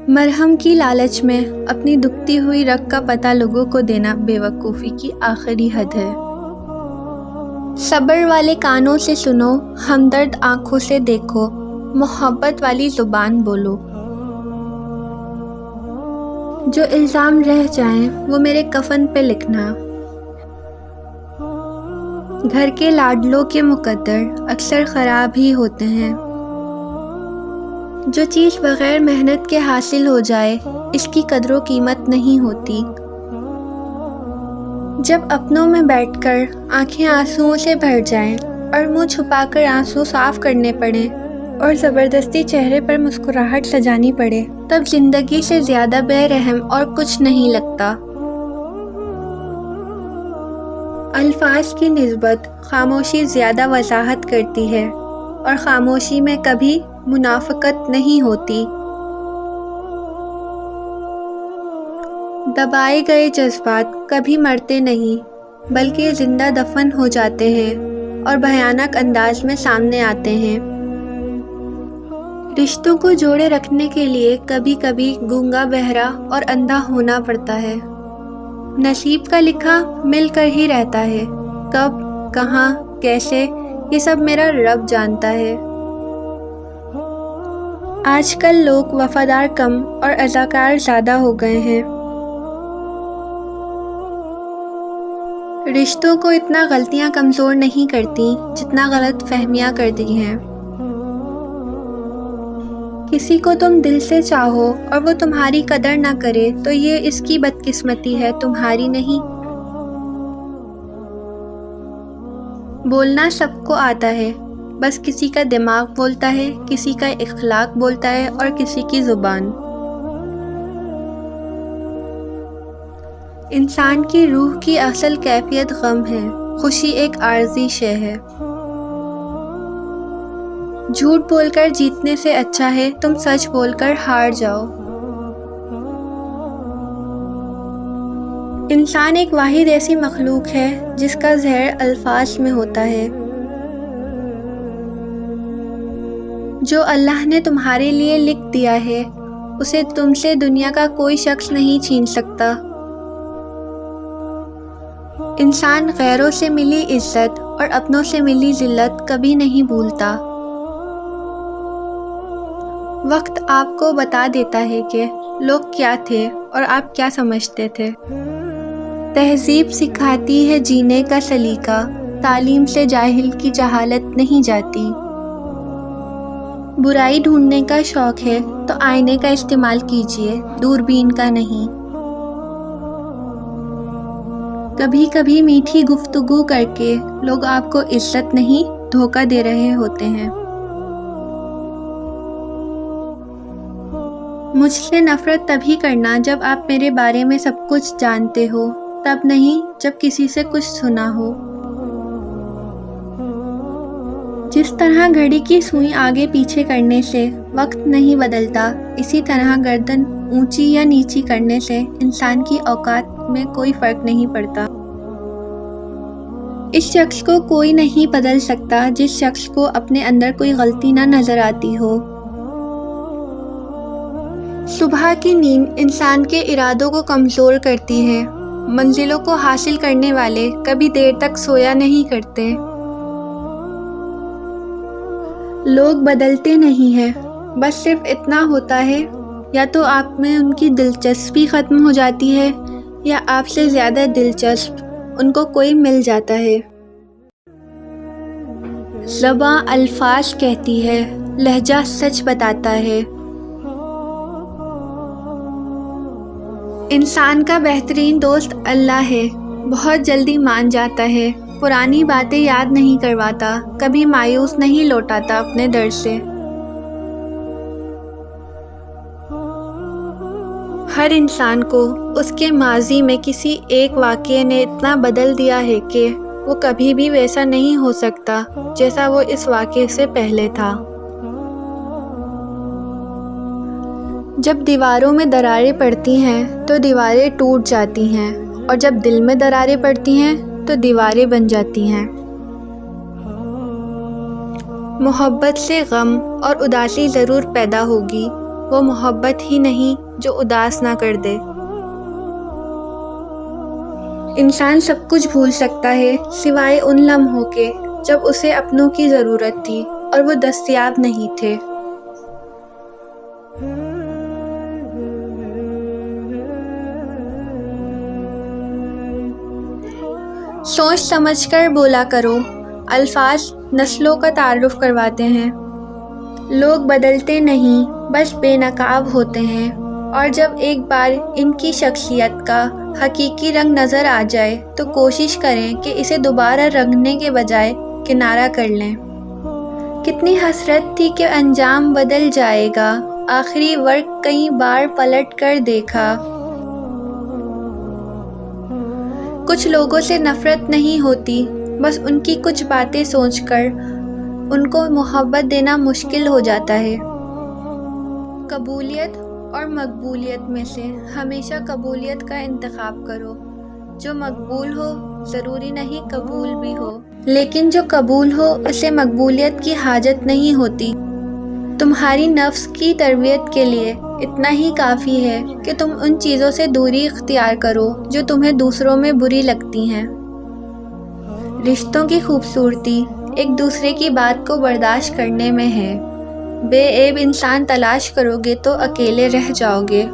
مرہم کی لالچ میں اپنی دکھتی ہوئی رگ کا پتہ لوگوں کو دینا بیوقوفی کی آخری حد ہے۔ صبر والے کانوں سے سنو، ہمدرد آنکھوں سے دیکھو، محبت والی زبان بولو۔ جو الزام رہ جائیں وہ میرے کفن پہ لکھنا۔ گھر کے لاڈلوں کے مقدر اکثر خراب ہی ہوتے ہیں۔ جو چیز بغیر محنت کے حاصل ہو جائے اس کی قدر و قیمت نہیں ہوتی۔ جب اپنوں میں بیٹھ کر آنکھیں آنسوؤں سے بھر جائیں اور منہ چھپا کر آنسو صاف کرنے پڑیں اور زبردستی چہرے پر مسکراہٹ سجانی پڑے، تب زندگی سے زیادہ بے رحم اور کچھ نہیں لگتا۔ الفاظ کی نسبت خاموشی زیادہ وضاحت کرتی ہے اور خاموشی میں کبھی منافقت نہیں ہوتی۔ دبائے گئے جذبات کبھی مرتے نہیں بلکہ زندہ دفن ہو جاتے ہیں اور بھیانک انداز میں سامنے آتے ہیں۔ رشتوں کو جوڑے رکھنے کے لیے کبھی کبھی گونگا، بہرا اور اندھا ہونا پڑتا ہے۔ نصیب کا لکھا مل کر ہی رہتا ہے، کب، کہاں، کیسے، یہ سب میرا رب جانتا ہے۔ آج کل لوگ وفادار کم اور ازاکار زیادہ ہو گئے ہیں۔ رشتوں کو اتنا غلطیاں کمزور نہیں کرتی جتنا غلط فہمیاں کرتی ہیں۔ کسی کو تم دل سے چاہو اور وہ تمہاری قدر نہ کرے تو یہ اس کی بدقسمتی ہے، تمہاری نہیں۔ بولنا سب کو آتا ہے، بس کسی کا دماغ بولتا ہے، کسی کا اخلاق بولتا ہے اور کسی کی زبان۔ انسان کی روح کی اصل کیفیت غم ہے، خوشی ایک عارضی شے ہے۔ جھوٹ بول کر جیتنے سے اچھا ہے تم سچ بول کر ہار جاؤ۔ انسان ایک واحد ایسی مخلوق ہے جس کا زہر الفاظ میں ہوتا ہے۔ جو اللہ نے تمہارے لیے لکھ دیا ہے اسے تم سے دنیا کا کوئی شخص نہیں چھین سکتا۔ انسان غیروں سے ملی عزت اور اپنوں سے ملی ذلت کبھی نہیں بھولتا۔ وقت آپ کو بتا دیتا ہے کہ لوگ کیا تھے اور آپ کیا سمجھتے تھے۔ تہذیب سکھاتی ہے جینے کا سلیقہ، تعلیم سے جاہل کی جہالت نہیں جاتی۔ برائی ڈھونڈنے کا شوق ہے تو آئینے کا استعمال کیجیے، دوربین کا نہیں۔ کبھی کبھی میٹھی گفتگو کر کے لوگ آپ کو عزت نہیں دھوکہ دے رہے ہوتے ہیں۔ مجھ سے نفرت تبھی کرنا جب آپ میرے بارے میں سب کچھ جانتے ہو، تب نہیں جب کسی سے کچھ سنا ہو۔ جس طرح گھڑی کی سوئی آگے پیچھے کرنے سے وقت نہیں بدلتا، اسی طرح گردن اونچی یا نیچی کرنے سے انسان کی اوقات میں کوئی فرق نہیں پڑتا۔ اس شخص کو کوئی نہیں بدل سکتا جس شخص کو اپنے اندر کوئی غلطی نہ نظر آتی ہو۔ صبح کی نیند انسان کے ارادوں کو کمزور کرتی ہے۔ منزلوں کو حاصل کرنے والے کبھی دیر تک سویا نہیں کرتے۔ لوگ بدلتے نہیں ہیں، بس صرف اتنا ہوتا ہے یا تو آپ میں ان کی دلچسپی ختم ہو جاتی ہے یا آپ سے زیادہ دلچسپ ان کو کوئی مل جاتا ہے۔ زباں الفاظ کہتی ہے، لہجہ سچ بتاتا ہے۔ انسان کا بہترین دوست اللہ ہے، بہت جلدی مان جاتا ہے، پرانی باتیں یاد نہیں کرواتا، کبھی مایوس نہیں لوٹاتا اپنے در سے۔ ہر انسان کو اس کے ماضی میں کسی ایک واقعے نے اتنا بدل دیا ہے کہ وہ کبھی بھی ویسا نہیں ہو سکتا جیسا وہ اس واقعے سے پہلے تھا۔ جب دیواروں میں دراریں پڑتی ہیں تو دیواریں ٹوٹ جاتی ہیں، اور جب دل میں دراریں پڑتی ہیں تو دیواریں بن جاتی ہیں۔ محبت سے غم اور اداسی ضرور پیدا ہوگی، وہ محبت ہی نہیں جو اداس نہ کر دے۔ انسان سب کچھ بھول سکتا ہے سوائے ان لمحوں کے جب اسے اپنوں کی ضرورت تھی اور وہ دستیاب نہیں تھے۔ سوچ سمجھ کر بولا کرو، الفاظ نسلوں کا تعارف کرواتے ہیں۔ لوگ بدلتے نہیں، بس بے نقاب ہوتے ہیں، اور جب ایک بار ان کی شخصیت کا حقیقی رنگ نظر آ جائے تو کوشش کریں کہ اسے دوبارہ رنگنے کے بجائے کنارہ کر لیں۔ کتنی حسرت تھی کہ انجام بدل جائے گا، آخری ورق کئی بار پلٹ کر دیکھا۔ کچھ لوگوں سے نفرت نہیں ہوتی، بس ان کی کچھ باتیں سوچ کر ان کو محبت دینا مشکل ہو جاتا ہے۔ قبولیت اور مقبولیت میں سے ہمیشہ قبولیت کا انتخاب کرو۔ جو مقبول ہو ضروری نہیں قبول بھی ہو، لیکن جو قبول ہو اسے مقبولیت کی حاجت نہیں ہوتی۔ تمہاری نفس کی تربیت کے لیے اتنا ہی کافی ہے کہ تم ان چیزوں سے دوری اختیار کرو جو تمہیں دوسروں میں بری لگتی ہیں۔ رشتوں کی خوبصورتی ایک دوسرے کی بات کو برداشت کرنے میں ہے۔ بے عیب انسان تلاش کرو گے تو اکیلے رہ جاؤ گے۔